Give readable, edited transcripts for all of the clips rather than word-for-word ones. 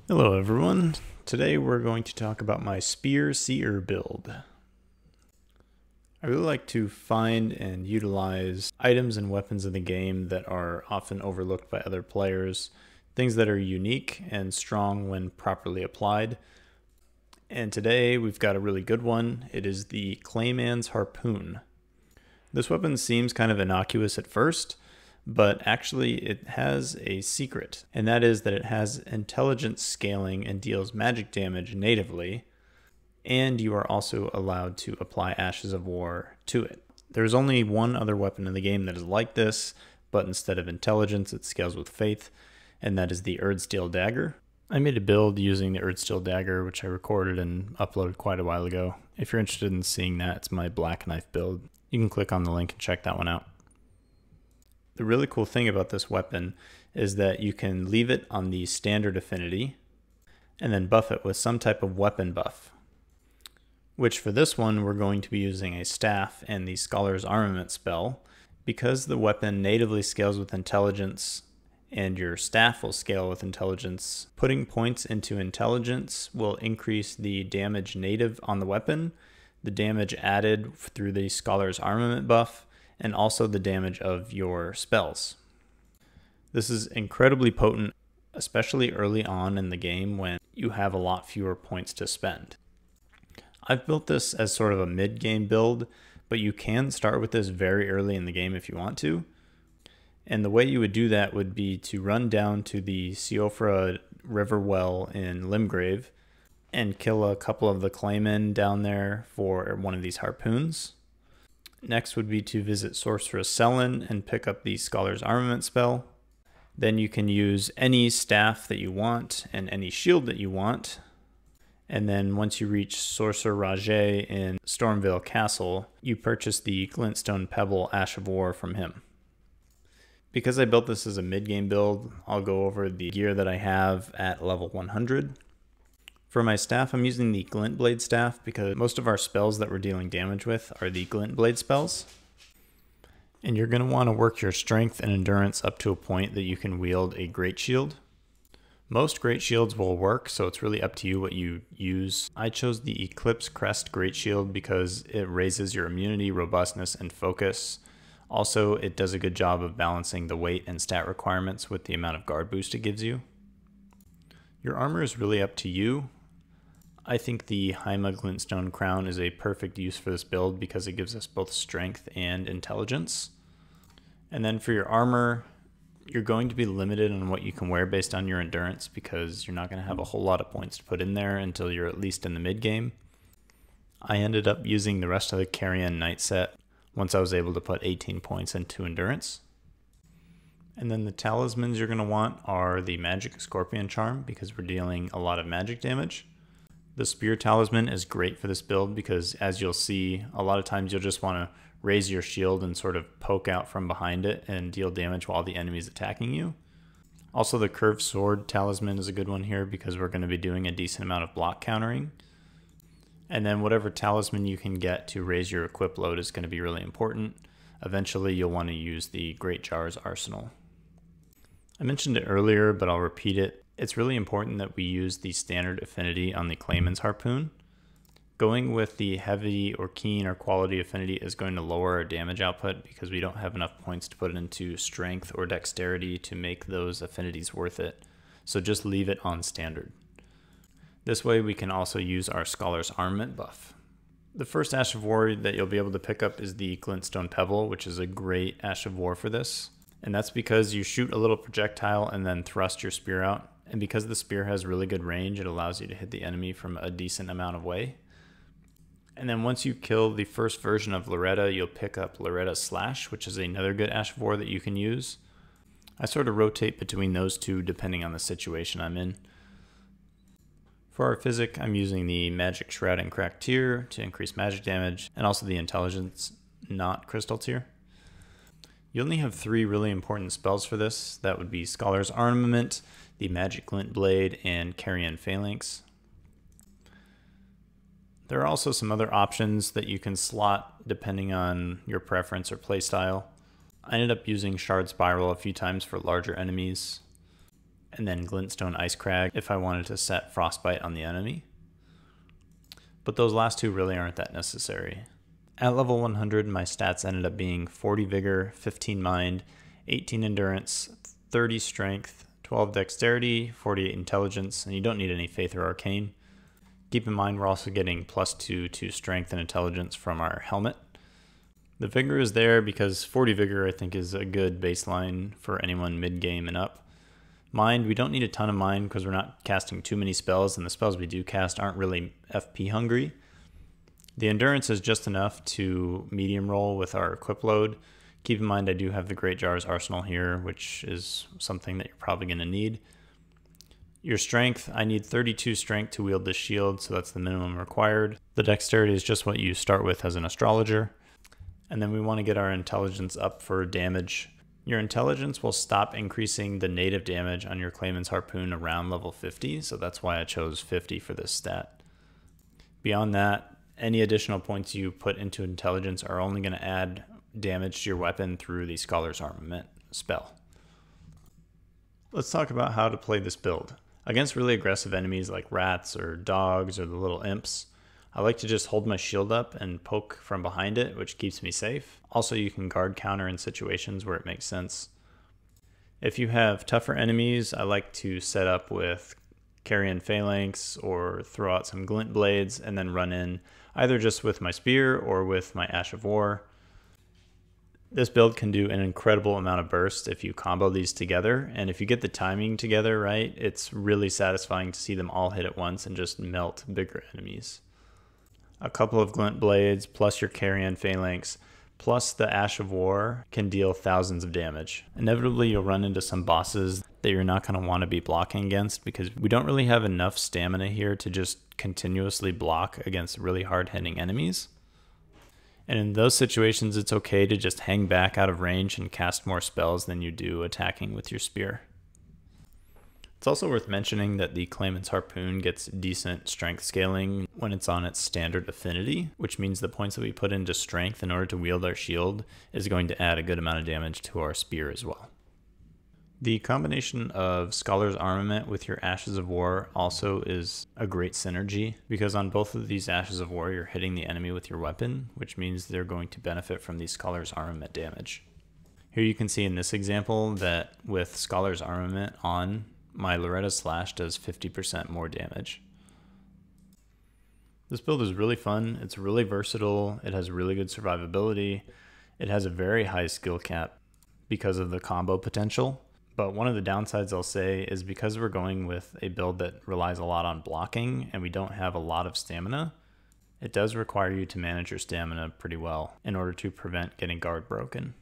Hello everyone. Today we're going to talk about my Seer build. I really like to find and utilize items and weapons in the game that are often overlooked by other players, things that are unique and strong when properly applied. And today we've got a really good one. It is the Clayman's Harpoon. This weapon seems kind of innocuous at first, but actually it has a secret, and that is that it has intelligence scaling and deals magic damage natively, and you are also allowed to apply Ashes of War to it. There's only one other weapon in the game that is like this, but instead of intelligence it scales with faith, and that is the Erdsteel Dagger. I made a build using the Erdsteel Dagger, which I recorded and uploaded quite a while ago. If you're interested in seeing that, it's my Black Knife build. You can click on the link and check that one out. The really cool thing about this weapon is that you can leave it on the standard affinity and then buff it with some type of weapon buff, which for this one we're going to be using a staff and the Scholar's Armament spell. Because the weapon natively scales with intelligence and your staff will scale with intelligence, putting points into intelligence will increase the damage native on the weapon, the damage added through the Scholar's Armament buff, and also the damage of your spells. This is incredibly potent, especially early on in the game when you have a lot fewer points to spend. I've built this as sort of a mid-game build, but you can start with this very early in the game if you want to. And the way you would do that would be to run down to the Siofra River Well in Limgrave and kill a couple of the Claymen down there for one of these harpoons. Next would be to visit Sorceress Selin and pick up the Scholar's Armament spell. Then you can use any staff that you want and any shield that you want. And then once you reach Sorcerer Rajay in Stormvale Castle, you purchase the Glintstone Pebble Ash of War from him. Because I built this as a mid-game build, I'll go over the gear that I have at level 100. For my staff, I'm using the Glint Blade staff because most of our spells that we're dealing damage with are the Glint Blade spells. And you're going to want to work your strength and endurance up to a point that you can wield a Great Shield. Most Great Shields will work, so it's really up to you what you use. I chose the Eclipse Crest Great Shield because it raises your immunity, robustness, and focus. Also, it does a good job of balancing the weight and stat requirements with the amount of guard boost it gives you. Your armor is really up to you. I think the Haima Glintstone Crown is a perfect use for this build because it gives us both strength and intelligence. And then for your armor, you're going to be limited on what you can wear based on your endurance because you're not going to have a whole lot of points to put in there until you're at least in the mid game. I ended up using the rest of the Carrion Knight set once I was able to put 18 points into endurance. And then the talismans you're going to want are the Magic Scorpion Charm because we're dealing a lot of magic damage. The Spear Talisman is great for this build because, as you'll see, a lot of times you'll just want to raise your shield and sort of poke out from behind it and deal damage while the enemy is attacking you. Also, the Curved Sword Talisman is a good one here because we're going to be doing a decent amount of block countering. And then whatever talisman you can get to raise your equip load is going to be really important. Eventually, you'll want to use the Great Jar's Arsenal. I mentioned it earlier, but I'll repeat it. It's really important that we use the standard affinity on the Clayman's Harpoon. Going with the heavy or keen or quality affinity is going to lower our damage output because we don't have enough points to put into strength or dexterity to make those affinities worth it. So just leave it on standard. This way we can also use our Scholar's Armament buff. The first Ash of War that you'll be able to pick up is the Glintstone Pebble, which is a great Ash of War for this. And that's because you shoot a little projectile and then thrust your spear out. And because the spear has really good range, it allows you to hit the enemy from a decent amount of way. And then once you kill the first version of Loretta, you'll pick up Loretta's Slash, which is another good Ash of War that you can use. I sort of rotate between those two depending on the situation I'm in. For our physic, I'm using the Magic Shroud and Crack tier to increase magic damage, and also the Intelligence, not Crystal tier. You only have 3 really important spells for this. That would be Scholar's Armament, the Magic Glint Blade, and Carrion Phalanx. There are also some other options that you can slot depending on your preference or playstyle. I ended up using Shard Spiral a few times for larger enemies. and then Glintstone Ice Crag if I wanted to set Frostbite on the enemy. But those last two really aren't that necessary. At level 100, my stats ended up being 40 Vigor, 15 Mind, 18 Endurance, 30 Strength, 12 Dexterity, 48 Intelligence, and you don't need any Faith or Arcane. Keep in mind we're also getting +2 to Strength and Intelligence from our helmet. The Vigor is there because 40 Vigor I think is a good baseline for anyone mid-game and up. Mind, we don't need a ton of Mind because we're not casting too many spells, and the spells we do cast aren't really FP hungry. The Endurance is just enough to medium roll with our equip load. Keep in mind I do have the Great Jar's Arsenal here, which is something that you're probably going to need. Your Strength, I need 32 Strength to wield this shield, so that's the minimum required. The Dexterity is just what you start with as an Astrologer. And then we want to get our Intelligence up for damage. Your Intelligence will stop increasing the native damage on your Clayman's Harpoon around level 50, so that's why I chose 50 for this stat. Beyond that, any additional points you put into Intelligence are only going to add damage to your weapon through the Scholar's Armament spell. Let's talk about how to play this build. Against really aggressive enemies like rats or dogs or the little imps, I like to just hold my shield up and poke from behind it, which keeps me safe. Also, you can guard counter in situations where it makes sense. If you have tougher enemies, I like to set up with Carrion Phalanx or throw out some Glint Blades and then run in either just with my spear or with my Ash of War. This build can do an incredible amount of burst if you combo these together, and if you get the timing together right, it's really satisfying to see them all hit at once and just melt bigger enemies. A couple of Glint Blades plus your Carrion Phalanx plus the Ash of War can deal thousands of damage. Inevitably you'll run into some bosses that you're not going to want to be blocking against because we don't really have enough stamina here to just continuously block against really hard hitting enemies. And in those situations it's okay to just hang back out of range and cast more spells than you do attacking with your spear. It's also worth mentioning that the Clayman's Harpoon gets decent strength scaling when it's on its standard affinity, which means the points that we put into strength in order to wield our shield is going to add a good amount of damage to our spear as well. The combination of Scholar's Armament with your Ashes of War also is a great synergy, because on both of these Ashes of War you're hitting the enemy with your weapon, which means they're going to benefit from the Scholar's Armament damage. Here you can see in this example that with Scholar's Armament on, my Loretta's Slash does 50% more damage. This build is really fun, it's really versatile, it has really good survivability, it has a very high skill cap because of the combo potential, but one of the downsides I'll say is because we're going with a build that relies a lot on blocking and we don't have a lot of stamina, it does require you to manage your stamina pretty well in order to prevent getting guard broken.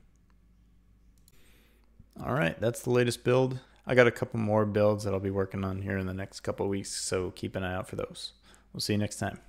Alright, that's the latest build. I got a couple more builds that I'll be working on here in the next couple weeks, so keep an eye out for those. We'll see you next time.